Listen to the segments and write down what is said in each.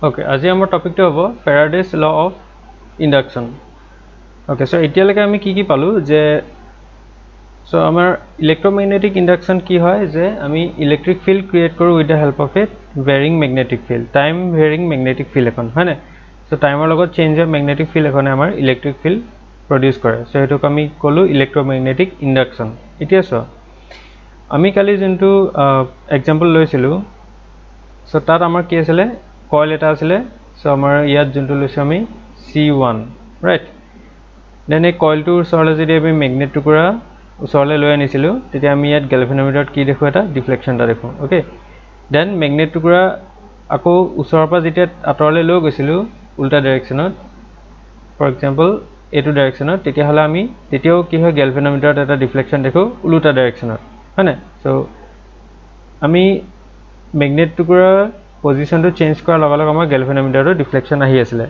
Okay, আজি আমাৰ টপিকটো হ'ব Faraday's law of induction. Okay, so এতিয়ালৈকে আমি কি পালো যে so আমাৰ ইলেক্ট্ৰমেগনেটিক ইন্ডাকশন কি হয় যে আমি ইলেক্ট্ৰিক ফিল্ড ক্ৰিয়েট কৰো with the help of a varying magnetic field time varying magnetic field এখন হয় না সো টাইমৰ লগত চেঞ্জ অফ মেগনেটিক ফিল্ড এখনে আমাৰ ইলেক্ট্ৰিক ফিল্ড প্ৰডিউস কৰে সো হেতুক আমি কলো ইলেক্ট্ৰমেগনেটিক ইন্ডাকশন এতিয়া সো আমি কালি যোনটো এক্সাম্পল লৈছিলো সো তাত আমাৰ কি আছিল কয়েল এটা আছিল সো আমাৰ ইয়াত যোনটো লৈছো আমি C1 ৰাইট দেন এই কয়েলটোৰ ওচৰলৈ যদি আমি মেগনেট টুকুৰা ওচৰলৈ লৈ আনিছিলো তেতিয়া আমি ইয়াত গ্যালভানোমিটাৰত কি দেখো এটা ডিফ্লেকশন এটা দেখো ওকে দেন মেগনেট টুকুৰা আকৌ ওচৰৰ পৰা যেতিয়া আঁতৰলৈ লৈ গৈছিলো উল্টা ডাইৰেকশনত ফৰ এক্সাম্পল এটো ডাইৰেকশনত তেতিয়া হলে আমি তেতিয়াও কি হয় গ্যালভানোমিটাৰত এটা ডিফ্লেকশন দেখো উল্টা ডাইৰেকশনত হয় না সো আমি মেগনেট টুকুৰা পজিশনটো চেঞ্জ কৰাৰ লগে লগে আমাৰ গ্যালভানোমিটাৰৰ ডিফ্লেকশন আহি আছিল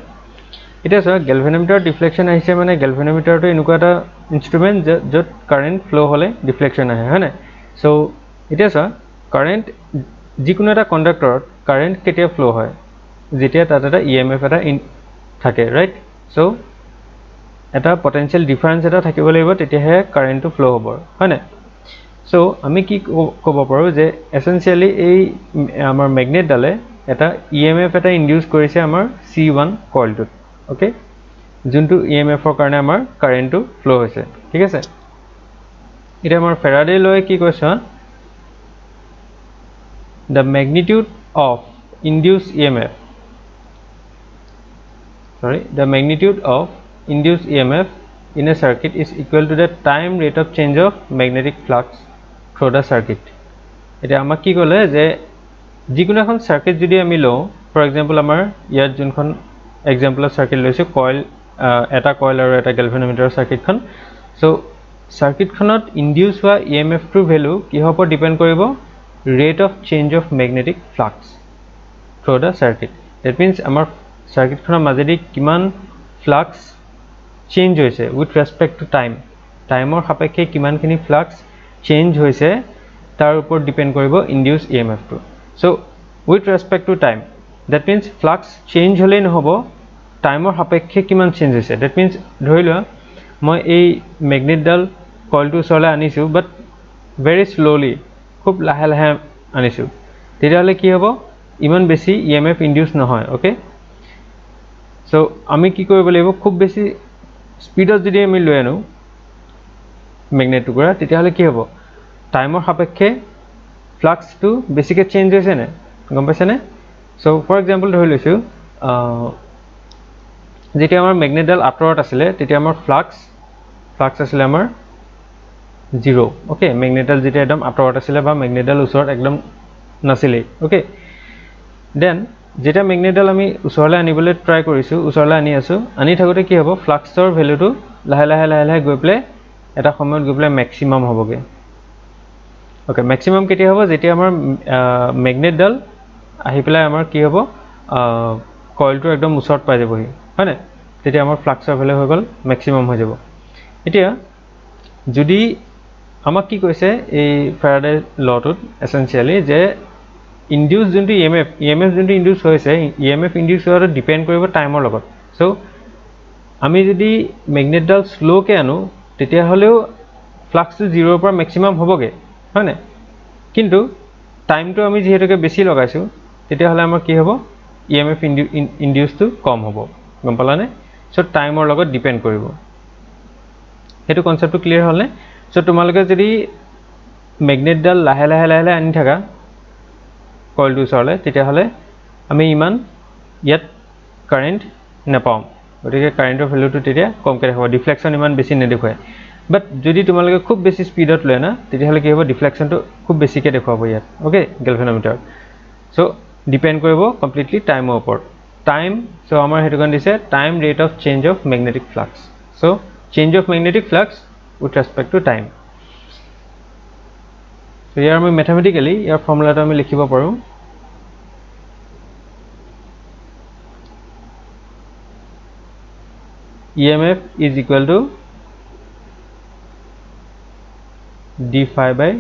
এতিয়া সো গ্যালভানোমিটাৰৰ ডিফ্লেকশন আহিছে মানে গ্যালভানোমিটাৰটো এনেকুৱা এটা ইনস্ট্ৰুমেন্ট যত কারেন্ট ফ্লো হলে ডিফ্লেকশন আহে হয় না সো এতিয়া সো কারেন্ট যিকোনো এটা কন্ডাক্টৰত কাৰেন্ট কেতিয়া ফ্লো হয় যেতিয়া তাত এটা ইএমএফ এটা থাকে ৰাইট সো এটা পটেনশিয়াল ডিফারেন্স এটা থাকিব লাগিব তেতিয়াহে কারেন্টটো ফ্লো হ'ব হয় না সো আমি কি ক'ব পাৰো যে এসেনশিয়ালি এই আমাৰ মেগনেট ডালে এটা ইএমএফ এটা ইনডিউস কৰিছে আমাৰ C1 কয়েলটোত ওকে যোনটো ইএমএফৰ কাৰণে আমাৰ কাৰেন্টটো ফ্লো হৈছে ঠিক আছে এটা আমাৰ ফেৰাডে লয়ে কি কৈছে the magnitude of induced EMF in a circuit is equal to the time rate of change of magnetic flux through the circuit এটা আমাক কি ক'লে যে যিকোনো এখন সার্কিট যদি আমি লও ফর এক্সাম্পল আমাৰ ইয়াত যোনখন এক্সাম্পলৰ সাৰ্কিট লৈছো কয়েল এটা কয়েল আৰু এটা গ্যালভানোমিটাৰৰ সাৰ্কিটখন সো সাৰ্কিটখনত ইনডিউস হোৱা ইএমএফ টোৰ ভ্যালু কিহৰ ওপৰত ডিপেন্ড কৰিব rate of change of magnetic flux through the circuit that means আমাৰ সাৰ্কিটখনৰ মাজেদি কিমান ফ্লাক্স চেঞ্জ হৈছে with respect to time টাইমৰ সাপেক্ষে কিমানখিনি ফ্লাক্স চেঞ্জ হৈছে তাৰ ওপৰত ডিপেন্ড কৰিব ইনডিউস ইএমএফ টো so with respect to time that means flux change হলে নহব টাইমৰ সাপেক্ষে কিমান চেঞ্জ হৈছে that means ধৰি লোৱা মই এই মেগনেটডাল কয়েলটো ওচৰলৈ আনিছো বাট very slowly খুব লাহে লাহে আনিছো তেতিয়াহলে কি হ'ব ইমান বেছি ইএমএফ ইনডিউস নহয় ওকে সো আমি কি কৰিব লাগিব খুব বেছি স্পিডত যদি আমি লৈ আনো মেগনেট টুকুৰা তেতিয়াহলে কি হ'ব টাইমৰ সাপেক্ষে ফ্লাক্সটো বেছিকৈ চেঞ্জ হৈছে নে গম পাইছে নে সো ফৰ এক্সাম্পল ধৰি লৈছো যেতিয়া আমাৰ মেগনেটডাল আঁতৰত আছিল তেতিয়া আমাৰ ফ্লাক্স আছিল আমাৰ 0 ওকে মেগনেটডাল যেতিয়া একদম আঁতৰত আছিল বা মেগনেটডাল ওচৰত একদম নাছিলে ওকে দেন যেতিয়া মেগনেটডাল আমি ওচৰলৈ আনিবলৈ ট্ৰাই কৰিছো ওচৰলৈ আনি আছো আনি থাকোতে কি হ'ব ফ্লাক্সৰ ভ্যালুটো লাহে লাহে গৈ প্লে এটা সময়ত গৈ প্লে ম্যাক্সিমাম হ'বগে ওকে ম্যাক্সিমাম কেতিয়া হ'ব যেতিয়া আমাৰ মেগনেটডাল আহি প্লাই আমাৰ কি হ'ব কয়েলটো একদম ওচৰত পাই যাবহি হয় না তেতিয়া আমাৰ ফ্লাক্সৰ ভ্যালু হৈ গল ম্যাক্সিমাম হৈ যাব এতিয়া যদি আমাক কি কৈছে এই ফ্যাৰাডে লটোত এসেনশিয়ালি যে ইনডিউস যোনটো ইএমএফ যোনটো ইনডিউস হৈছে ইএমএফ ইনডিউস হোৱাটো ডিপেন্ড কৰিব টাইমৰ লগত সো আমি যদি মেগনেটডাল স্লোকে আনো তেতিয়া হলেও ফ্লাক্সটো 0 ৰ পৰা ম্যাক্সিমাম হ'বগে হয় না কিন্তু টাইমটো আমি যেহেতুকে বেছি লগাইছো তেতিয়া হলে আমাৰ কি হ'ব ইএমএফ ইনডিউসটো কম হ'ব গম পালানে সো টাইমৰ লগত ডিপেন্ড কৰিব হেতু কনসেপ্টটো ক্লিয়াৰ হ'লনে সো তোমালোকে যদি মেগনেটডাল লাহে লাহে আনি থাকা কয়েলটো ওচৰলৈ তেতিয়া হলে আমি ইমান ইয়াত কাৰেন্ট নাপাম গতিকে কাৰেন্টৰ ভ্যালুটো তেতিয়া কমকৈ দেখাব ডিফ্লেকশন ইমান বেছি নেদেখুৱায় বাট যদি তোমালোকে খুব বেছি স্পিডত লয় না তেতিয়া হলে কি হ'ব ডিফ্লেকশনটো খুব বেছিকৈ দেখুৱাব ইয়াত ওকে গ্যালভানোমিটাৰ সো ডিপেন্ড কৰিব কমপ্লিটলি টাইমৰ ওপৰত টাইম সো আমাৰ হেতু কাৰণ দিছে time rate of change of magnetic flux so change of magnetic flux with respect to time so ইয়াৰ আমি ম্যাথমেটিক্যালি ইয়াৰ ফৰ্মুলাটো আমি লিখিব পাৰো EMF is equal to d phi by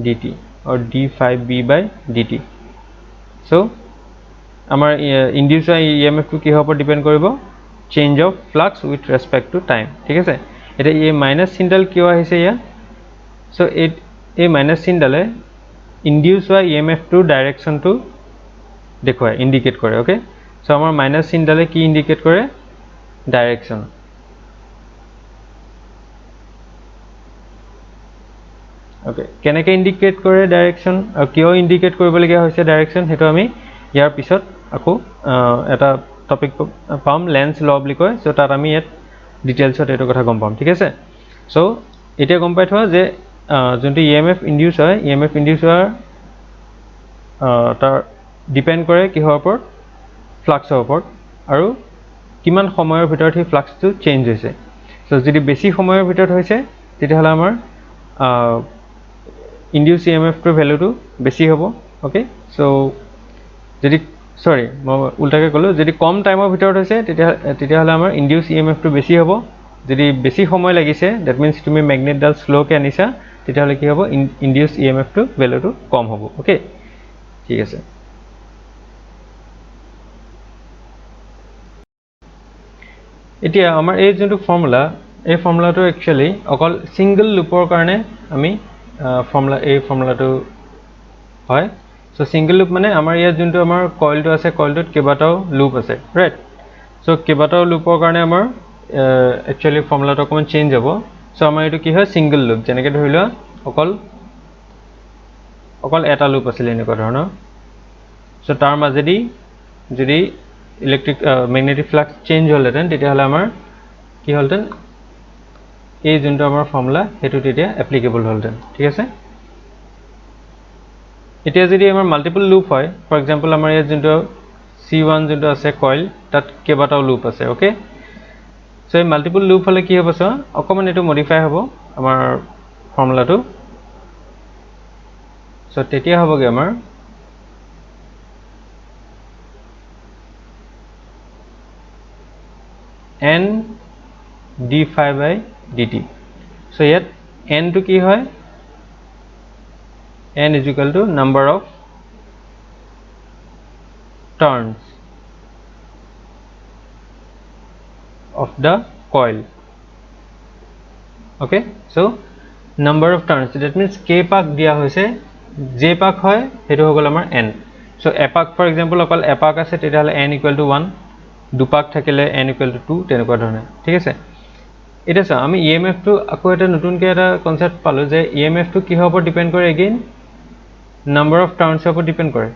dt or d phi b by dt so আমাৰ ইনডিউচ হোৱা ইএমএফটো কিহৰ ওপৰত depend কৰিব change of flux with respect to time ঠিক আছে এটা এই মাইনাছ চিনডাল কিয় আহিছে ইয়া সো এই মাইনাছ চিনডালে ইনডিউচ হোৱা ইএমএফটোৰ ডাইৰেকশ্যনটো দেখুৱায় ইণ্ডিকেট কৰে ওকে সো আমাৰ মাইনাছ চিনডালে কি ইণ্ডিকেট কৰে ডাইৰেকশ্যন ওকে কেনেকৈ ইণ্ডিকেট কৰে ডাইৰেকশ্যন আৰু কিয় ইণ্ডিকেট কৰিবলগীয়া হৈছে ডাইৰেকশ্যন সেইটো আমি ইয়াৰ পিছত আকৌ এটা টপিক পাম লেন্স ল বুলি কয় সো তাত আমি ইয়াত ডিটেইলছত এইটো কথা গম পাম ঠিক আছে সো এতিয়া গম পাই থোৱা যে যোনটো ইএমএফ ইনডিউচ হয় ইএমএফ ইনডিউচ হোৱাৰ তাৰ ডিপেণ্ড কৰে কিহৰ ওপৰত ফ্লাক্সৰ ওপৰত আৰু কিমান সময়ৰ ভিতৰত সেই ফ্লাক্সটো চেঞ্জ হৈছে সো যদি বেছি সময়ৰ ভিতৰত হৈছে তেতিয়াহ'লে আমাৰ ইনডিউচ ইএমএফটোৰ ভ্যালুটো বেছি হ'ব ওকে সো যদি সৰি মই উল্টাকৈ ক'লোঁ যদি কম টাইমৰ ভিতৰত হৈছে তেতিয়াহ'লে আমাৰ ইনডিউচ ইএমএফটো বেছি হ'ব যদি বেছি সময় লাগিছে দ্যাট মিন্স তুমি মেগনেটডাল স্লোকে আনিছা তেতিয়াহ'লে কি হ'ব ইনডিউচ ইএমএফটো ভ্যালুটো কম হ'ব ওকে ঠিক আছে এতিয়া আমাৰ এই যোনটো ফৰ্মুলা এই ফৰ্মুলাটো একচুৱেলি অকল সিঙ্গল লুপৰ কাৰণে আমি ফৰ্মুলাটো হয় সো সিঙ্গল লুপ মানে আমাৰ ইয়াত যোনটো আমাৰ কইলটো আছে কইলটোত কেইবাটাও লুপ আছে ৰাইট সো কেইবাটাও লুপৰ কাৰণে আমাৰ একচুৱেলি ফৰ্মুলাটো অকমান চেঞ্জ হ'ব সো আমাৰ এইটো কি হয় সিঙ্গল লুপ যেনেকৈ ধৰি লোৱা অকল এটা লুপ আছিল এনেকুৱা ধৰণৰ সো তাৰ মাজেদি যদি ইলেক্ট্ৰিক মেগনেটিক ফ্লাক্স চেঞ্জ হ'লহেঁতেন তেতিয়াহ'লে আমাৰ কি হ'লহেঁতেন এই যোনটো আমাৰ ফৰ্মুলা সেইটো তেতিয়া এপ্লিকেবল হ'লহেঁতেন ঠিক আছে এতিয়া যদি আমাৰ মাল্টিপল লুপ হয় ফৰ এক্সাম্পল আমাৰ ইয়াত যোনটো C1 যোনটো আছে কইল তাত কেইবাটাও লুপ আছে ওকে সো এই মাল্টিপল লুপ হ'লে কি হ'ব সো অকমান এইটো মডিফাই হ'ব আমাৰ ফৰ্মুলাটো সো তেতিয়া হ'বগে আমাৰ n d∅dt সো ইয়াত n টো কি হয় n is equal to number of turns of the coil okay so number of turns that means k পাক দিয়া হৈছে j পাক হয় হেতু হগল আমাৰ n so এপাক for example অকল এপাক আছে তেতিয়াহলে n equal to 1 দুপাক থাকিলে n equal to 2 তেনেকুৱা ধৰণে ঠিক আছে এটা চা আমি ইএমএফ টো আকৌ এটা নতুনকৈ এটা কনসেপ্ট পালো যে ইএমএফ টো কিহৰ ওপৰত ডিপেন্ড কৰে এগেইন number of turns ওপৰত ডিপেন্ড কৰে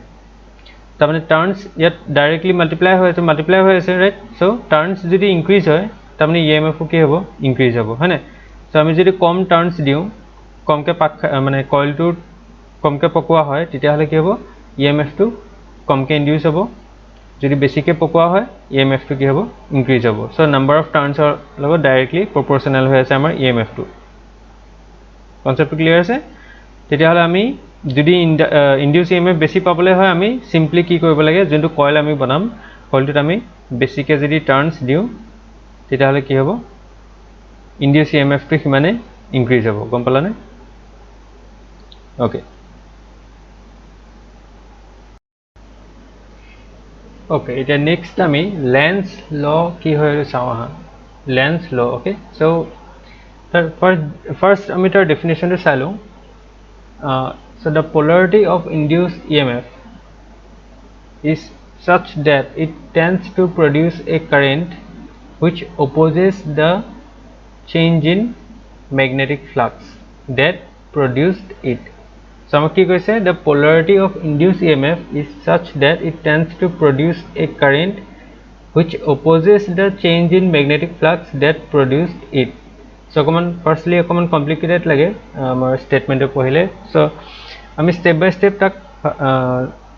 তাৰ মানে টাৰ্নস ইয়াত ডাইৰেক্টলি মাল্টিপ্লাই হৈ আছে ৰাইট সো টাৰ্নস যদি ইনক্ৰিজ হয় তাৰ মানে ইএমএফ কি হ'ব ইনক্ৰিজ হ'ব হয়নে সো আমি যদি কম টাৰ্নস দিও কমকে পাক মানে কইলটো কমকে পকোৱা হয় তেতিয়াহলে কি হ'ব ইএমএফ টো কমকে ইনডিউস হ'ব যদি বেছিকে পকোৱা হয় ইএমএফ টো কি হ'ব ইনক্ৰিজ হ'ব সো নাম্বাৰ অফ টাৰ্নসৰ লগত ডাইৰেক্টলি প্ৰপৰ্চনেল হৈ আছে আমাৰ ইএমএফ টো কনসেপ্ট ক্লিয়াৰ আছে তেতিয়াহলে আমি যদি ইনডিউস ইএমএফ বেছি পাবলৈ হয় আমি সিম্পলি কি কৰিব লাগে যোনটো কইল আমি বনাম কইলটোত আমি বেছিকে যদি টাৰ্নস দিও তেতিয়াহলে কি হ'ব ইনডিউস ইএমএফ টো হিমানে ইনক্ৰিজ হ'ব গম পালানে ওকে okay এটা নেক্সট আমি লেন্স ল কি হয় চাও হা লেন্স ল okay so first আমি তাৰ ডেফিনেশন টো চাই লওঁ so the polarity of induced EMF is such that it tends to produce a current which opposes the change in magnetic flux that produced it so আমাক কি কৈছে the polarity of induced EMF is such that it tends to produce a current which opposes the change in magnetic flux that produced it so firstly complicated লাগে আমাৰ statement পঢ়িলে so আমি step বাই step তাক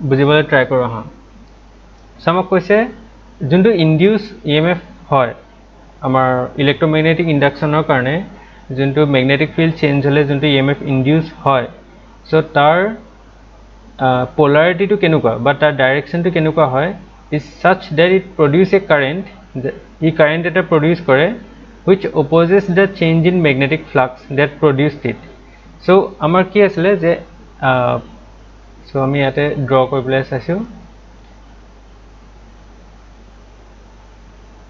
বুজিবলৈ try কৰো হা so আমাক কৈছে যোনটো ইনডিউস ইএমএফ হয় আমাৰ ইলেক্ট্ৰোমেগনেটিক ইন্ডাকশনৰ কাৰণে যোনটো ম্যাগনেটিক ফিল্ড চেঞ্জ হলে যোনটো ইএমএফ ইনডিউস হয় so তাৰ polarity to কেনেকুৱা বা তাৰ ডাইৰেকশন to কেনেকুৱা হয় is such that it produce a current এই current এটা produce কৰে which opposes the change in magnetic flux that produced it so আমাৰ কি আছিল যে so আমি ইয়াতে ড্ৰ কৰিবলৈ চাইছো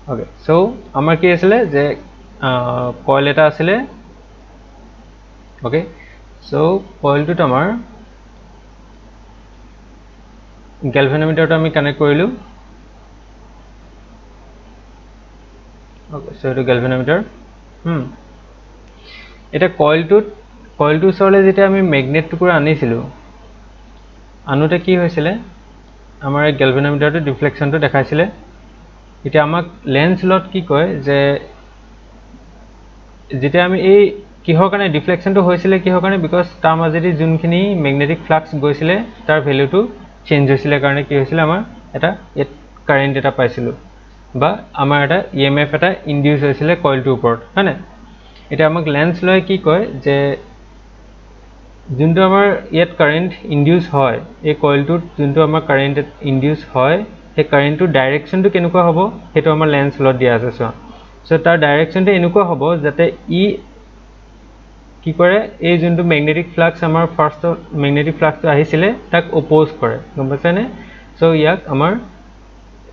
ওকে সো আমাৰ কি আছিলে যে কয়েল এটা আছিলে ওকে সো কয়েলটোত আমাৰ গ্যালভানোমিটাৰটো আমি কানেক্ট কৰিলো ওকে সো এটো গ্যালভানোমিটাৰ এটা কয়েলটোৰ ওচৰলৈ যেতিয়া আমি ম্যাগনেট টুকুৰা আনিছিলো আনোতে কি হৈছিলে আমাৰ এই গ্যালভানোমিটাৰটো ডিফ্লেকশনটো দেখাইছিলে এটা আমাক লেন্স লট কি কয় যে যেতিয়া আমি এই কিহৰ কাৰণে ডিফ্লেকশনটো হৈছিলে কিহৰ কাৰণে বিকজ তাৰ মাজেদি যোনখিনি ম্যাগনেটিক ফ্লাক্স গৈছিলে তাৰ ভ্যালুটো চেঞ্জ হৈছিলে কাৰণে কি হৈছিলে আমাৰ এটা কাৰেন্ট এটা পাইছিলো বা আমাৰ এটা ইএমএফ এটা ইনডিউস হৈছিলে কয়েলটোৰ ওপৰত হয়নে এটা আমাক লেন্স লয় কি কয় যে যোনটো আমাৰ ইয়াত কাৰেন্ট ইনডিউস হয় এই কয়েলটোত যোনটো আমাৰ কাৰেন্ট ইনডিউস হয় সেই কাৰেন্টৰ ডাইৰেকশনটো কেনেকুৱা হ'ব হেতু আমাৰ লেন্স লট দিয়া আছে সো তাৰ ডাইৰেকশনটো এনেকুৱা হ'ব যাতে ই কি কৰে এই যোনটো ম্যাগনেটিক ফ্লাক্স আমাৰ ফাৰ্স্ট ম্যাগনেটিক ফ্লাক্সটো আহিছিলে তাক অপোজ কৰে গম পাইছানে সো ইয়াক আমাৰ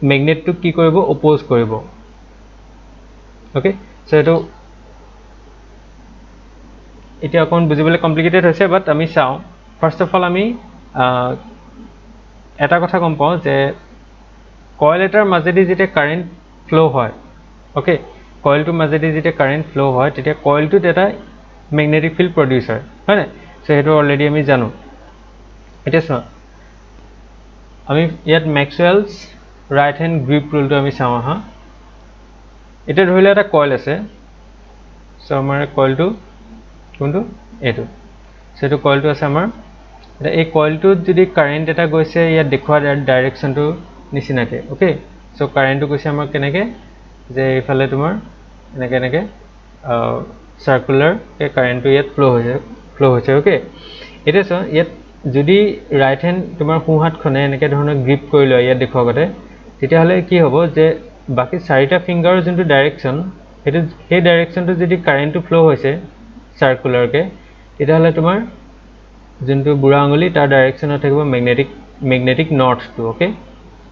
ম্যাগনেটটো কি কৰিব অপোজ কৰিব ওকে সো এটো এতিয়া অকণ বুজিবলৈ কমপ্লিকেটেড হৈছে বাট আমি চাও ফাৰ্স্ট অফ অল আমি এটা কথা গম পাও যে কয়েল এটাৰ মাজেদি যেতিয়া কাৰেন্ট ফ্লো হয় ওকে কয়েলটোৰ মাজেদি যেতিয়া কাৰেন্ট ফ্লো হয় তেতিয়া কয়েলটোত এটা ম্যাগনেটিক ফিল্ড প্ৰডিউস হয় হয়নে সো হেতু অলৰেডি আমি জানো এতিয়া চোৱা আমি ইয়াত ম্যাক্সওয়েলছ ৰাইট হ্যান্ড গ্ৰিপ ৰুলটো আমি চাও হা এটা ধৰিলে এটা কয়েল আছে সো আমাৰ কয়েলটো কোনটো এটো সেটো কয়েলটো আছে আমাৰ এটা এই কয়েলটোত যদি কাৰেন্ট এটা গৈছে ইয়াত দেখুৱা ডাইৰেকশনটো নিচিনাকে ওকে সো কাৰেন্টটো গৈছে আমাৰ কেনেকে যে ইফালে তোমাৰ এনেকে এনেকে সার্কুলার কে কারেন্টটো ইয়াত ফ্লো হৈছে ওকে এটা সো ইয়াত যদি রাইট হ্যান্ড তোমাৰ সোঁ হাতখনে এনেকে ধৰণৰ গ্ৰিপ কৰি লয় ইয়াত দেখুৱা গতে তেতিয়া হলে কি হ'ব যে বাকি চাৰিটা ফিংগাৰৰ যোনটো ডাইৰেকশন হেতু সেই ডাইৰেকশনটো যদি কাৰেন্টটো ফ্লো হৈছে সাৰ্কুলাৰ কে এটা হলে তোমাৰ যোনটো বুঢ়া আঙুলি তাৰ ডাইৰেকশনত থাকিব ম্যাগনেটিক নৰ্থটো ওকে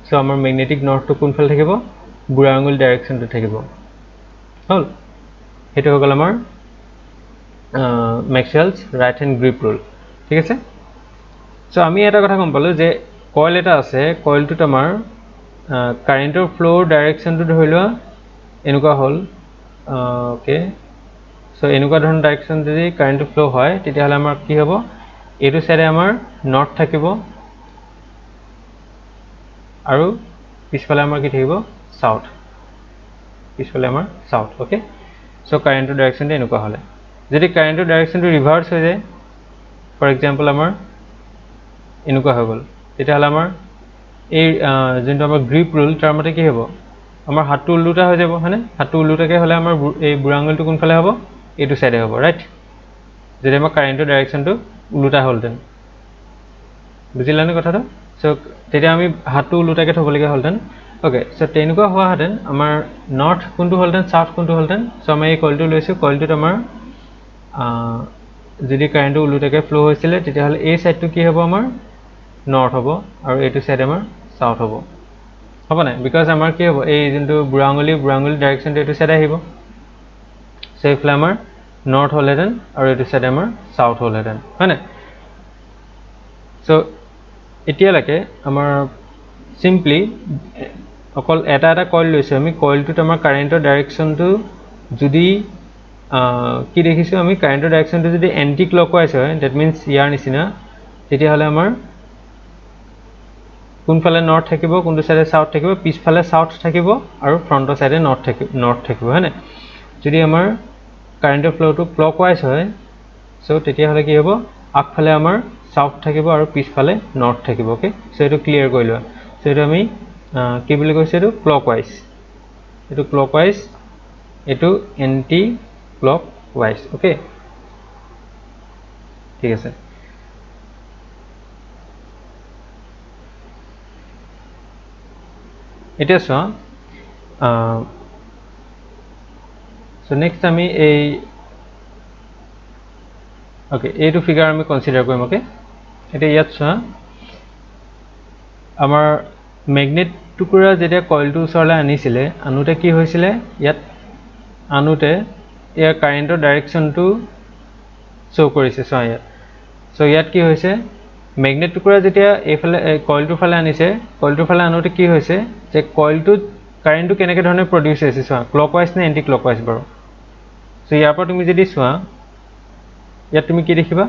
সো আমাৰ ম্যাগনেটিক নৰ্থটো কোনফালে থাকিব বুঢ়া আঙুলি ডাইৰেকশনটো থাকিব হল হেতু হগল আমাৰ ম্যাক্সওয়েলছ রাইট হ্যান্ড গ্রিপ রুল ঠিক আছে সো আমি এটা কথা গম পালো যে কয়েল এটা আছে কয়েলটোত আমাৰ কাৰেন্টৰ ফ্লোৰ ডাইৰেকশনটো ধৰিলোৱা এনেকুৱা হল ওকে সো এনেকুৱা ধৰণৰ ডাইৰেকশন যদি কাৰেন্ট ফ্লো হয় তেতিয়া হলে আমাৰ কি হ'ব এটো সাইডে আমাৰ নৰ্থ থাকিব আৰু পিছফালে আমাৰ কি থাকিব সাউথ পিছফালে আমাৰ সাউথ ওকে সো কাৰেন্টৰ ডাইৰেকশনটো এনেকুৱা হলে যদি কাৰেন্টৰ ডাইৰেকশনটো ৰিভাৰ্স হৈ যায় ফৰ এক্সাম্পল আমাৰ এনেকুৱা হৈ গল তেতিয়া হলে আমাৰ এই যোনটো আমাৰ গ্ৰিপ ৰুল তাৰ মতে কি হ'ব আমাৰ হাতটো উল্টা হৈ যাব হয়নে হাতটো উল্টাকে হলে আমাৰ এই বুঢ়া আঙুলিটো কোনফালে হ'ব এটো সাইডে হ'ব ৰাইট যদি আমাৰ কাৰেন্টৰ ডাইৰেকশনটো উল্টা হলতেন বুজিলানে কথাটো সো তেতিয়া আমি হাতটো উল্টাকে থবলগীয়া হলতেন ওকে সো তেনেকুৱা হোৱা হেতেন আমাৰ নৰ্থ কোনটো হলতেন সাউথ কোনটো হলতেন সো আমি এই কয়েলটো লৈছো কয়েলটোত আমাৰ যদি কারেন্টটো উল্টাকে ফ্লো হৈছিলে তেতিয়া হলে এই সাইডটো কি হ'ব আমাৰ নৰ্থ হ'ব আৰু এইটো সাইড আমাৰ সাউথ হ'ব না বিকজ আমাৰ কি হ'ব এই যোনটো বুঢ়া আঙুলি ডাইৰেকশনটো এইটো সাইডে আহিব সো এইফালে আমাৰ নৰ্থ হলহেতেন আৰু এইটো সাইডে আমাৰ সাউথ হলহেতেন হয়নে সো এতিয়ালৈকে আমাৰ সিম্পলি অকল এটা কয়েল লৈছো আমি কয়েলটোত আমাৰ কাৰেন্টৰ ডাইৰেকশনটো যদি কি দেখিছো আমি কাৰেন্টৰ ডাইৰেকশনটো যদি এন্টি ক্লকৱাইজ হয় দ্যাট মিন্স ইয়াৰ নিচিনা তেতিয়া হলে আমাৰ কোনফালে নৰ্থ থাকিব কোনটো সাইডে সাউথ থাকিব পিছফালে সাউথ থাকিব আৰু ফ্ৰন্টৰ সাইডে নৰ্থ থাকিব হয়নে যদি আমাৰ কাৰেন্টৰ ফ্লোটো ক্লকৱাইজ হয় সো তেতিয়া হলে কি হ'ব আগফালে আমাৰ সাউথ থাকিব আৰু পিছফালে নৰ্থ থাকিব ওকে সো এটো ক্লিয়াৰ কৰি লোৱা সো এটো আমি কি বুলি কৈছে এটো ক্লকৱাইজ এটো এন্টি ক্লকৱাইজ ওকে ঠিক আছে এতিয়া চোৱা সো নেক্সট আমি এই ওকে এইটো ফিগাৰ আমি কনসিডাৰ কৰিম ওকে এটা ইয়াত চোৱা আমাৰ মেগনেট টুকুৰা যেতিয়া কইলটো ওচৰলৈ আনিছিলে আনোতে কি হৈছিলে ইয়াত আনোতে ইয়াৰ কাৰেণ্টৰ ডাইৰেকশ্যনটো শ্ব' কৰিছে চোৱা ইয়াত চ' ইয়াত কি হৈছে মেগনেট টুকুৰা যেতিয়া এইফালে কইলটোৰ ফালে আনিছে কইলটোৰ ফালে আনোতে কি হৈছে যে কইলটোত কাৰেণ্টটো কেনেকৈ ধৰণে প্ৰডিউচ হৈছে চোৱা ক্লকৱাইজ নে এণ্টি ক্লকৱাইজ বাৰু চ' ইয়াৰ পৰা তুমি যদি চোৱা ইয়াত তুমি কি দেখিবা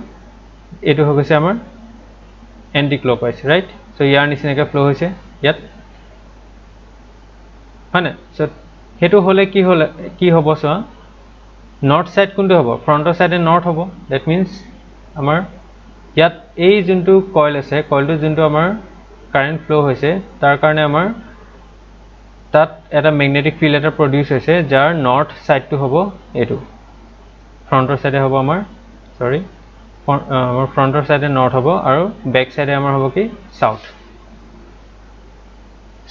এইটো হৈ গৈছে আমাৰ এণ্টি ক্লকৱাইজ ৰাইট চ' ইয়াৰ নিচিনাকৈ ফ্ল' হৈছে ইয়াত হয় নাই চ' সেইটো হ'লে কি হ'ব চোৱা নৰ্থ ছাইড কোনটো হ'ব ফ্ৰণ্টৰ ছাইডে নৰ্থ হ'ব ডেট মিনছ আমাৰ ইয়াত এই যোনটো কইল আছে কইলটো যোনটো আমাৰ কাৰেণ্ট ফ্ল' হৈছে তাৰ কাৰণে আমাৰ তাত এটা মেগনেটিক ফিল্ড এটা প্ৰডিউচ হৈছে যাৰ নৰ্থ ছাইডটো হ'ব এইটো ফ্ৰণ্টৰ ছাইডে হ'ব আমাৰ আমাৰ ফ্ৰণ্টৰ ছাইডে নৰ্থ হ'ব আৰু বেক ছাইডে আমাৰ হ'ব কি চাউথ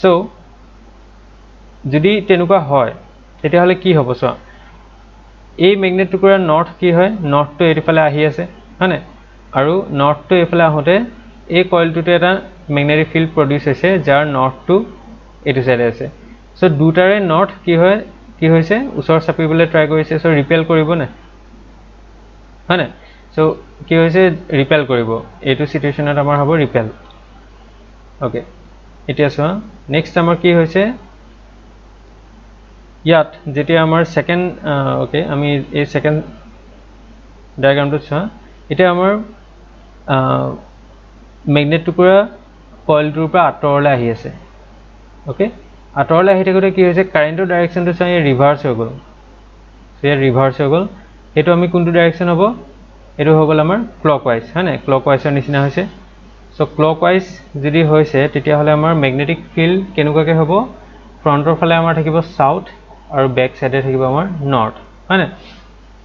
চ' যদি তেনেকুৱা হয় তেতিয়াহ'লে কি হ'ব চোৱা এই মেগনেট টুকুৰাৰ নৰ্থ কি হয় নৰ্থটো এইফালে আহি আছে হয় নাই আৰু নৰ্থটো এইফালে আহোঁতে এই কইলটোতে এটা মেগনেটিক ফিল্ড প্ৰডিউচ হৈছে যাৰ নৰ্থটো এইটো ছাইডে আছে চ' দুটাৰে নৰ্থ কি হৈছে ওচৰ চাপিবলৈ ট্ৰাই কৰিছে চ' ৰিপেল কৰিব নাই হয় নাই চ' কি হৈছে ৰিপেল কৰিব এইটো চিটুৱেশ্যনত আমাৰ হ'ব ৰিপেল অ'কে এতিয়া চোৱা নেক্সট আমাৰ কি হৈছে ইয়াত যেতিয়া আমাৰ ছেকেণ্ড অ'কে আমি এই ছেকেণ্ড ডায়েগ্ৰামটোত চোৱা এতিয়া আমাৰ মেগনেট টুকুৰা কইলটোৰ পৰা আঁতৰলৈ আহি আছে অ'কে আঁতৰলৈ আহি থাকোঁতে কি হৈছে কাৰেণ্টৰ ডাইৰেকশ্যনটো চোৱা ইয়াত ৰিভাৰ্চ হৈ গ'ল ইয়াত ৰিভাৰ্চ হৈ গ'ল সেইটো আমি কোনটো ডাইৰেকশ্যন হ'ব এইটো হৈ গ'ল আমাৰ ক্লকৱাইজ হয় নাই ক্লকৱাইজৰ নিচিনা হৈছে চ' ক্লকৱাইজ যদি হৈছে তেতিয়াহ'লে আমাৰ মেগনেটিক ফিল্ড কেনেকুৱাকৈ হ'ব ফ্ৰণ্টৰ ফালে আমাৰ থাকিব চাউথ আৰু বেক ছাইডে থাকিব আমাৰ নৰ্থ হয় নাই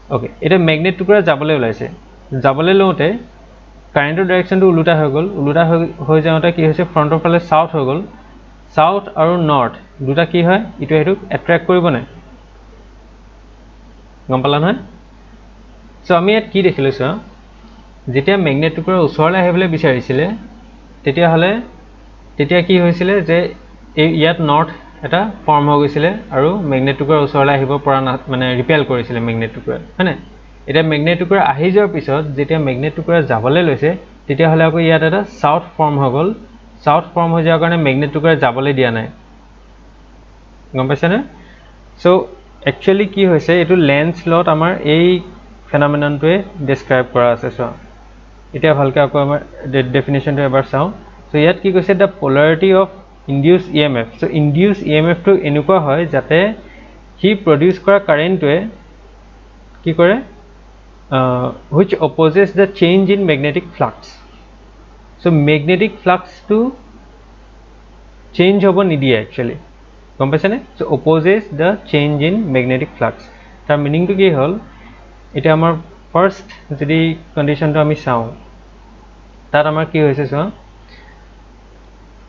অ'কে এতিয়া মেগনেট টুকুৰা যাবলৈ ওলাইছে যাবলৈ লওঁতে কাৰেণ্টৰ ডাইৰেকশ্যনটো ওলোটা হৈ গ'ল ওলোটা হৈ যাওঁতে কি হৈছে ফ্ৰণ্টৰ ফালে চাউথ হৈ গ'ল চাউথ আৰু নৰ্থ দুটা কি হয় ইটোৱে সেইটোক এট্ৰেক্ট কৰিব নাই গম পালা নহয় চ' আমি ইয়াত কি দেখিলোঁ চোৱা যেতিয়া মেগনেট টুকুৰা ওচৰলৈ আহিবলৈ বিচাৰিছিলে তেতিয়া কি হৈছিলে যে ইয়াত নৰ্থ এটা ফৰ্ম হৈ গৈছিলে আৰু মেগনেট টুকুৰা ওচৰলৈ আহিব পৰা মানে ৰিপেল কৰিছিলে মেগনেট টুকুৰা হয় নাই এতিয়া মেগনেট টুকুৰা আহি যোৱাৰ পিছত যেতিয়া মেগনেট টুকুৰা যাবলৈ লৈছে তেতিয়াহ'লে আকৌ ইয়াত এটা চাউথ ফৰ্ম হৈ গ'ল চাউথ ফৰ্ম হৈ যোৱাৰ কাৰণে মেগনেট টুকুৰা যাবলৈ দিয়া নাই গম পাইছেনে চ' একচুৱেলি কি হৈছে এইটো লেন্স লত আমাৰ এই ফেনামেননটোৱে ডেছক্ৰাইব কৰা আছে চোৱা এতিয়া ভালকৈ আকৌ আমাৰ ডেফিনেশ্যনটো এবাৰ চাওঁ চ' ইয়াত কি কৈছে the polarity of induced EMF so' induced EMFটো এনেকুৱা হয় যাতে সি প্ৰডিউচ কৰা কাৰেণ্টটোৱে কি কৰে which opposes the change in magnetic flux so' magnetic ফ্লাক্সটো চেঞ্জ হ'ব নিদিয়ে একচুৱেলি গম পাইছেনে so' opposes the change in magnetic flux তাৰ মিনিংটো কি হ'ল এতিয়া আমাৰ ফাৰ্ষ্ট যদি কণ্ডিশ্যনটো আমি চাওঁ তাত আমাৰ কি হৈছে চোৱা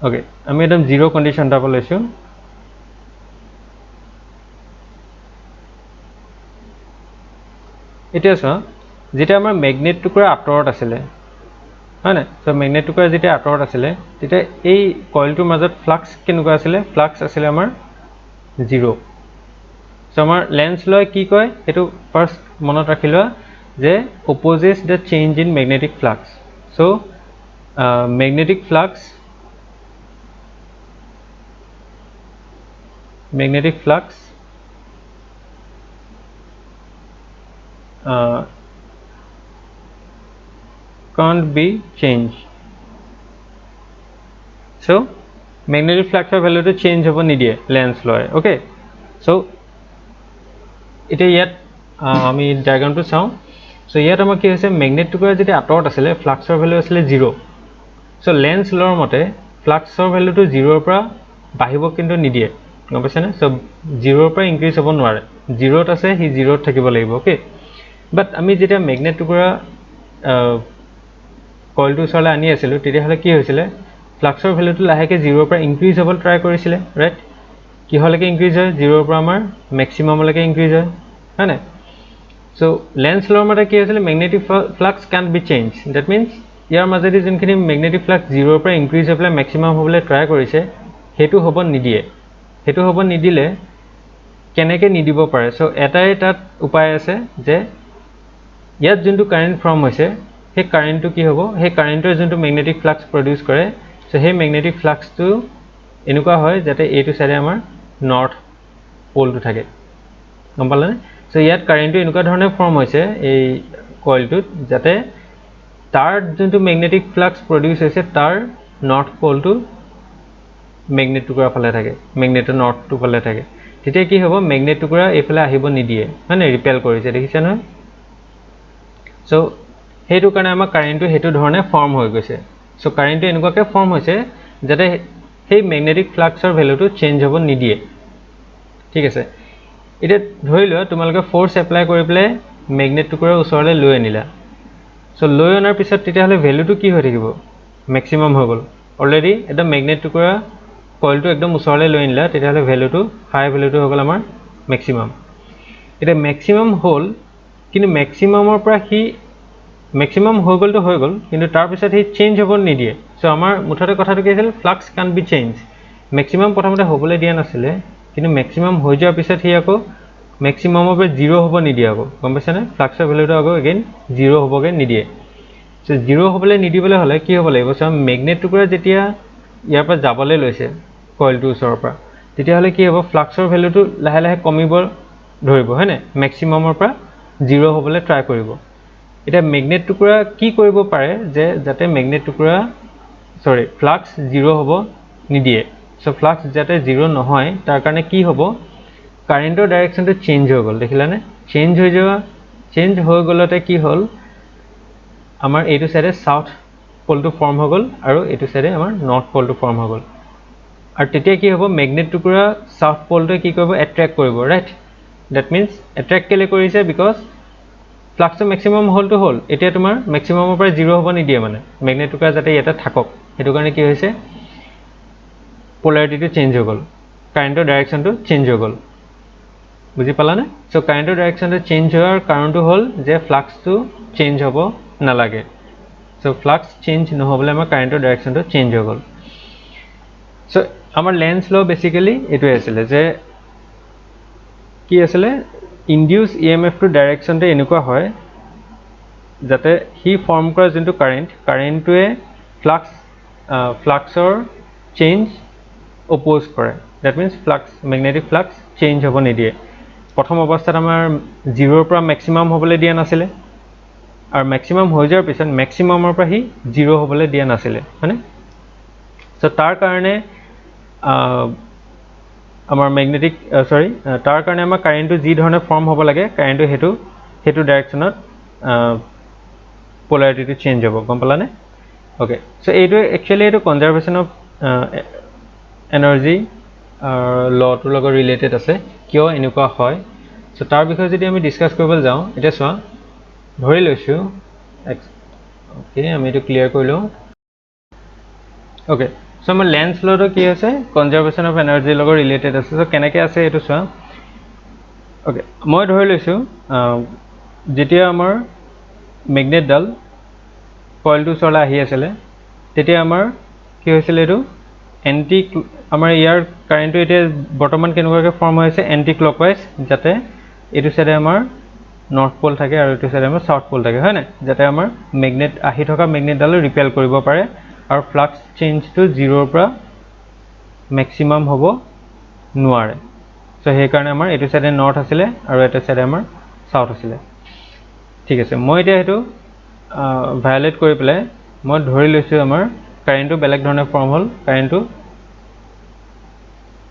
অ'কে আমি একদম জিৰ' কণ্ডিশ্যন এটা লৈছোঁ এতিয়া চোৱা যেতিয়া আমাৰ মেগনেট টুকুৰা আঁতৰত আছিলে হয় নাই চ' মেগনেট টুকুৰা যেতিয়া আঁতৰত আছিলে তেতিয়া এই কইলটোৰ মাজত ফ্লাক্স কেনেকুৱা আছিলে ফ্লাক্স আছিলে আমাৰ জিৰ' চ' আমাৰ লেন্স লয় কি কয় সেইটো ফাৰ্ষ্ট মনত ৰাখি লোৱা যে opposes the change in magnetic flux so' magnetic flux can't be changed so magnetic flux of value to change hobo nidie lens loy okay so ite yet ami diagram to saw so yet amar ki hoise magnet to jeti atot asile flux of value asile 0 so lens lor mote flux of value to 0 pra bahibo kintu nidie গম পাইছে না so 0 পৰা increase হ'ব নোৱাৰে 0 ত আছে হি 0 ত থাকিব লাগিব okay but আমি যেতিয়া মেগনেট টুকুৰা কইলটো ওচৰলৈ আনি আছিলোঁ তেতিয়াহ'লে কি হৈছিলে ফ্লাক্সৰ ভেলুটো লাহেকৈ 0 পৰা ইনক্ৰিজ হ'বলৈ ট্ৰাই কৰিছিলে ৰাইট কিহলৈকে ইনক্ৰিজ হয় 0 পৰা আমাৰ মেক্সিমামলৈকে ইনক্ৰিজ হয় নাই চ' লেন্স লৰ মতে কি হৈছিলে magnetic flux can't be change that means ইয়াৰ মাজেদি যোনখিনি মেগনেটিক ফ্লাক্স 0 পৰা ইনক্ৰিজ হৈ পেলাই মেক্সিমাম হ'বলৈ ট্ৰাই কৰিছে হেতু হ'ব নিদিয়ে হেতু হ'ব নিদিলে কেনেকৈ নিদিব পাৰে সো এটাই তাত উপায় আছে যে ইয়াত যোনটো কাৰেন্ট ফৰ্ম হৈছে সেই কাৰেন্টটো কি হ'ব সেই কাৰেন্টৰ যোনটো ম্যাগনেটিক ফ্লাক্স প্ৰডিউস কৰে সো সেই ম্যাগনেটিক ফ্লাক্সটো এনেকুৱা হয় যাতে এইটো সাইডে আমাৰ নৰ্থ পোলটো থাকে গম পালানে সো ইয়াত কাৰেন্টটো এনেকুৱা ধৰণে ফৰ্ম হৈছে এই কইলটোত যাতে তাৰ যোনটো ম্যাগনেটিক ফ্লাক্স প্ৰডিউস হৈছে তাৰ নৰ্থ পোলটো ম্যাগনেট টুকুৰা ফালে থাকে ম্যাগনেটৰ নৰ্থটো ফালে থাকে তেতিয়া কি হ'ব ম্যাগনেট টুকুৰা এইফালে আহিব নিদিয়ে মানে ৰিপেল কৰিছে দেখিছা নহয় সো হেতু কাৰণে আমাৰ কাৰেন্টটো হেতু ধৰণে ফৰ্ম হৈ গৈছে সো কাৰেন্টটো এনেকুৱাকৈ ফৰ্ম হৈছে যাতে সেই ম্যাগনেটিক ফ্লাক্সৰ ভ্যালুটো চেঞ্জ হ'ব নিদিয়ে ঠিক আছে এটা ধৰি লোৱা তোমালোকে ফোৰ্স এপ্লাই কৰি পেলে ম্যাগনেট টুকুৰা ওচৰলৈ লৈ আনিলা সো লৈ অনাৰ পিছত তেতিয়া হলে ভ্যালুটো কি হৈ থাকিব ম্যাক্সিমাম হৈ গ'ল অলৰেডি এটা ম্যাগনেট টুকুৰা কইলটো একদম ওচৰলৈ লৈ আনিলা তেতিয়া হলে ভ্যালুটো হাই ভ্যালুটো হৈ গ'ল আমাৰ ম্যাক্সিমাম এটা ম্যাক্সিমাম হ'ল কিন্তু ম্যাক্সিমামৰ পৰা হি ম্যাক্সিমাম হৈ গ'লটো হৈ গ'ল কিন্তু তাৰ পিছত হি চেঞ্জ হ'ব নিদিয়ে সো আমাৰ মুঠতে কথাটো কি আছিল flux can be change maximum প্ৰথমতে হ'বলৈ দিয়া নাছিলে কিন্তু ম্যাক্সিমাম হৈ যোৱাৰ পিছত হি আকৌ ম্যাক্সিমামৰ পৰা 0 হ'ব নিদিয়ে আকৌ গম পাইছানে ফ্লাক্সৰ ভ্যালুটো আকৌ এগেইন 0 হ'বগে নিদিয়ে সো 0 হ'বলৈ নিদিবলৈ হলে কি হ'ব লাগিব সো ম্যাগনেট টুকুৰা যেতিয়া ইয়াৰ পৰা যাবলৈ লৈছে কইলটো ওচৰৰ পৰা তেতিয়া হলে কি হ'ব ফ্লাক্সৰ ভ্যালুটো লাহে লাহে কমিব ধৰিব হয়নে ম্যাক্সিমামৰ পৰা 0 হ'বলৈ ট্ৰাই কৰিব এটা ম্যাগনেট টুকুৰা কি কৰিব পাৰে যে যাতে ম্যাগনেট টুকুৰা ফ্লাক্স 0 হ'ব নিদিয়ে সো ফ্লাক্স যাতে 0 নহয় তাৰ কাৰণে কি হ'ব কাৰেন্টৰ ডাইৰেকশনটো চেঞ্জ হৈ গ'ল দেখিলানে চেঞ্জ হৈ গ'লতে কি হ'ল আমাৰ এইটো সাইডে সাউথ পোলটো ফৰ্ম হৈ গ'ল আৰু এইটো সাইডে আমাৰ নৰ্থ পোলটো ফৰ্ম হৈ গ'ল আৰু তেতিয়া কি হ'ব ম্যাগনেট টুকুৰা সাউথ পোলটোৱে কি কৰিব এট্ৰাক্ট কৰিব ৰাইট দ্যাট মিন্স এট্ৰাক্ট কেলে কৰিছে বিকজ ফ্লাক্সৰ ম্যাক্সিমাম হ'লটো হ'ল এতিয়া তোমাৰ ম্যাক্সিমামৰ পৰা 0 হ'ব নিদিয়ে মানে ম্যাগনেট টুকুৰা যাতে ইয়াতে থাকক হেতু কাৰণে কি হৈছে পোলাৰিটিটো চেঞ্জ হৈ গ'ল কাৰেন্টৰ ডাইৰেকশনটো চেঞ্জ হৈ গ'ল বুজি পালানে সো কাৰেন্টৰ ডাইৰেকশনটো চেঞ্জ হোৱাৰ কাৰণটো হ'ল যে ফ্লাক্সটো চেঞ্জ হ'ব নালাগে সো ফ্লাক্স চেঞ্জ নহ'বলে আমাৰ কাৰেন্টৰ ডাইৰেকশনটো চেঞ্জ হৈ গ'ল সো আমাৰ লেন্স ল বেসিক্যালি এটোই আছিল যে কি আছিল ইনডিউস ইএমএফ টু ডাইৰেকশনটো এনেকুৱা হয় যাতে হি ফৰ্ম কৰা যোনটো কাৰেন্টটোৱে ফ্লাক্সৰ চেঞ্জ অপোজ কৰে that means flux magnetic flux change হ'ব নিদিয়ে প্ৰথম অৱস্থাত আমাৰ 0 ৰ পৰা ম্যাক্সিমাম হ'বলৈ দিয়া নাছিলে আৰু ম্যাক্সিমাম হৈ যোৱাৰ পিছত ম্যাক্সিমামৰ পৰা হি 0 হ'বলৈ দিয়া নাছিলে মানে সো তাৰ কাৰণে আমাৰ ম্যাগনেটিক তাৰ কাৰণে আমাৰ কাৰেন্টটো যি ধৰণে ফৰ্ম হ'ব লাগে কাৰেন্টটো হেতু ডাইৰেকশনত পোলাৰিটিটো চেঞ্জ হ'ব গম পালানে ওকে সো এইটো একচুয়ালি এইটো কনজাৰভেশন অফ এনাৰ্জি লটোৰ লগত ৰিলেটেড আছে কিয় এনেকুৱা হয় সো তাৰ বিষয়ে যদি আমি ডিসকাস কৰিবলৈ যাওঁ এটা চোৱা ধৰি লৈছো ওকে আমি এটো ক্লিয়াৰ কৰিলো ওকে সো আমাৰ লেন্স লটো কি আছে কনজাৰভেশন অফ এনাৰ্জি লগত ৰিলেটেড আছে সো কেনেকৈ আছে এটো চোৱা ওকে মই ধৰি লৈছো যেতিয়া আমাৰ ম্যাগনেটডাল কইলটো চলা আহি আছিল তেতিয়া আমাৰ কি হৈছিল এটো এন্টি আমাৰ ইয়াৰ কাৰেন্টটো এতিয়া বৰ্তমান কেনেকুৱাকৈ ফৰ্ম হৈছে এন্টি ক্লকৱাইজ যাতে এটো সাইডে আমাৰ নৰ্থ পোল থাকে আৰু এটো সাইডে আমাৰ সাউথ পোল থাকে হয় না যাতে আমাৰ ম্যাগনেট আহি থকা ম্যাগনেটডাল ৰিপেল কৰিব পাৰে আৰু ফ্লাক্স চেঞ্জটো 0 ৰ পৰা ম্যাক্সিমাম হ'ব নোৱাৰে সো সেই কাৰণে আমাৰ এটো সাইডে নৰ্থ আছিল আৰু এটো সাইডে আমাৰ সাউথ আছিল ঠিক আছে মই এতিয়া হেতু ভায়োলেট কৰি পেলাই মই ধৰি লৈছো আমাৰ কাৰেন্টটো বেলেগ ধৰণে ফৰ্ম হ'ল কাৰেন্টটো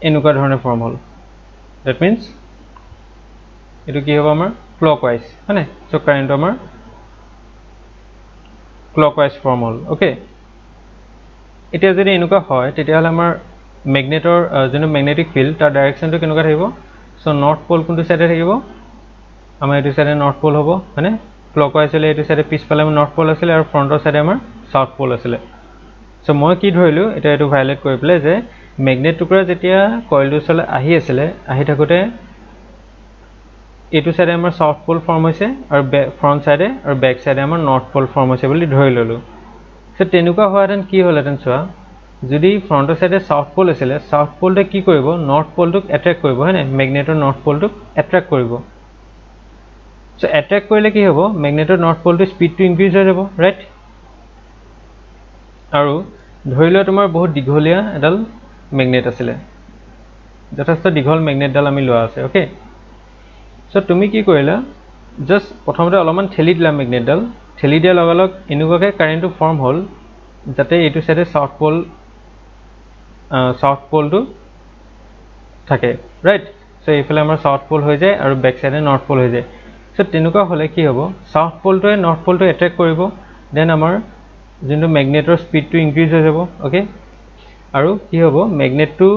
এনেকুৱা ধৰণে ফৰ্ম হ'ল দ্যাট মিন্স এটো কি হ'ব আমাৰ ক্লকৱাইজ হয়নে সো কাৰেন্টটো আমাৰ ক্লকৱাইজ ফৰ্ম হ'ল ওকে এতিয়া যদি এনেকুৱা হয় তেতিয়া হলে আমাৰ ম্যাগনেটৰ যোনটো ম্যাগনেটিক ফিল্ড তাৰ ডাইৰেকশনটো কেনেকুৱা থাকিব সো নৰ্থ পোল কোনটো সাইডে থাকিব আমাৰ এটো সাইডে নৰ্থ পোল হ'ব হয়নে ক্লকৱাইজ হলে এটো সাইডে পিছফালে আমাৰ নৰ্থ পোল আছিল আৰু ফ্ৰন্টৰ সাইডে আমাৰ সাউথ পোল আছিল সো মই কি ধৰিলো এটা এটো ভায়োলেট কৰি পেলাই যে ম্যাগনেট টুকুৰা যেতিয়া কইলটো চলে আহি আছিল আহি থাকোতে এটো সাইডে আমাৰ সাউথ পোল ফৰ্ম হৈছে আৰু ফ্ৰন্ট সাইডে আৰু ব্যাক সাইডে আমাৰ নৰ্থ পোল ফৰ্ম হৈছে বুলি ধৰি ললো সো তেনেকুৱা হোৱাতেন কি হ'লহেতেন চোৱা যদি ফ্ৰণ্টৰ সাইডে সাউথ পোল আছিলে সাউথ পোলটো কি কৰিব নৰ্থ পোলটোক এট্ৰেক্ট কৰিব হয় নাই মেগনেটৰ নৰ্থ পোলটোক এট্ৰেক্ট কৰিব সো এট্ৰেক্ট কৰিলে কি হ'ব মেগনেটৰ নৰ্থ পোলটো স্পীডটো ইনক্ৰিজ হৈ যাব ৰাইট আৰু ধৰি লোৱা তোমাৰ বহুত দীঘলীয়া এডাল মেগনেট আছিলে যথেষ্ট দীঘল মেগনেটডাল আমি লোৱা আছে ওকে সো তুমি কি কৰিলা জাস্ট প্ৰথমতে অলপমান ঠেলি দিলা মেগনেটডাল ঠেলি দিয়াৰ লগে লগে এনেকুৱাকৈ কাৰেণ্টটো ফৰ্ম হ'ল যাতে এইটো সাইডে সাউথ পোলটো থাকে ৰাইট সো এইফালে আমাৰ সাউথ পোল হৈ যায় আৰু বেক সাইডে নৰ্থ পোল হৈ যায় সো তেনেকুৱা হ'লে কি হ'ব সাউথ পোলটোৱে নৰ্থ পোলটো এট্ৰেক্ট কৰিব দেন আমাৰ যোনটো মেগনেটৰ স্পীডটো ইনক্ৰিজ হৈ যাব ওকে আৰু কি হ'ব মেগনেটটো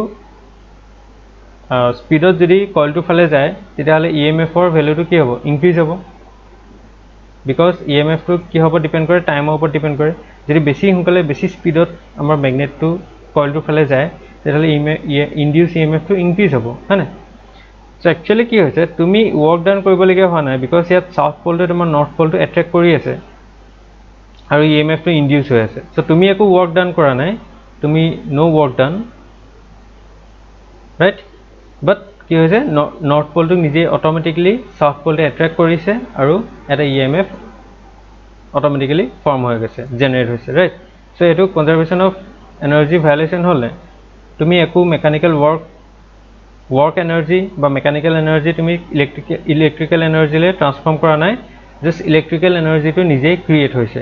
স্পীডত যদি কইলটোৰ ফালে যায় তেতিয়াহ'লে ইএমএফৰ ভেলুটো কি হ'ব ইনক্ৰিজ হ'ব বিকজ ইএমএফটো কি হ'ব ডিপেণ্ড কৰে টাইমৰ ওপৰত ডিপেণ্ড কৰে যদি বেছি সোনকালে বেছি স্পীডত আমাৰ মেগনেটটো কইলটোৰ ফালে যায় তেতিয়াহ'লে ইনডিউচ ইএমএফটো ইনক্ৰিজ হ'ব হয় নাই সো একচুৱেলি কি হৈছে তুমি ৱৰ্ক ডাউন কৰিবলগীয়া হোৱা নাই বিকজ ইয়াত সাউথ পোলটোৱে তোমাৰ নৰ্থ পোলটো এট্ৰেক্ট কৰি আছে আৰু ইএমএফটো ইনডিউচ হৈ আছে সো তুমি একো ৱৰ্ক ডাউন কৰা নাই তুমি ন' ৱৰ্ক ডাউন ৰাইট বাট কি হৈছে নৰ্থ পোলটোক নিজে অট'মেটিকেলি সাউথ পোলটোৱে এট্ৰেক্ট কৰিছে আৰু এটা ইএমএফ অট'মেটিকেলি ফৰ্ম হৈ গৈছে জেনেৰেট হৈছে ৰাইট সো এইটো কনজাৰ্ভেশ্যন অফ এনাৰ্জি ভায়োলেশ্যন হ'ল নাই তুমি একো মেকানিকেল ৱৰ্ক এনাৰ্জি বা মেকানিকেল এনাৰ্জি তুমি ইলেক্ট্ৰিকেল এনাৰ্জিলৈ ট্ৰান্সফৰ্ম কৰা নাই জাষ্ট ইলেক্ট্ৰিকেল এনাৰ্জিটো নিজেই ক্ৰিয়েট হৈছে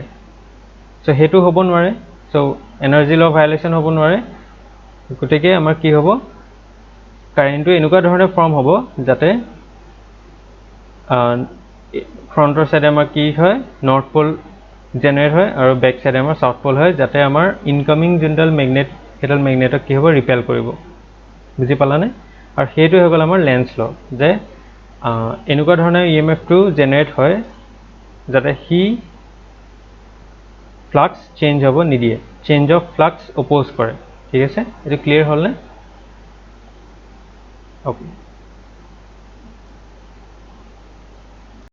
সো সেইটো হ'ব নোৱাৰে সো এনাৰ্জি ল ভায়োলেশ্যন হ'ব নোৱাৰে গতিকে আমাৰ কি হ'ব কাৰেণ্টটো এনেকুৱা ধৰণে ফৰ্ম হ'ব যাতে ফ্ৰণ্টৰ সাইডে আমাৰ কি হয় নৰ্থ পোল জেনেৰেট হয় আৰু বেক সাইডে আমাৰ সাউথ পোল হয় যাতে আমাৰ ইনকামিং যোনডাল মেগনেট সেইডাল মেগনেটক কি হ'ব ৰিপেল কৰিব বুজি পালানে আৰু সেইটো হৈ গ'ল আমাৰ লেন্স ল যে এনেকুৱা ধৰণে ইএমএফটো জেনেৰেট হয় যাতে সি ফ্লাক্স চেঞ্জ হ'ব নিদিয়ে চেঞ্জ অফ ফ্লাক্স অপ'জ কৰে ঠিক আছে এইটো ক্লিয়াৰ হ'লনে ওকে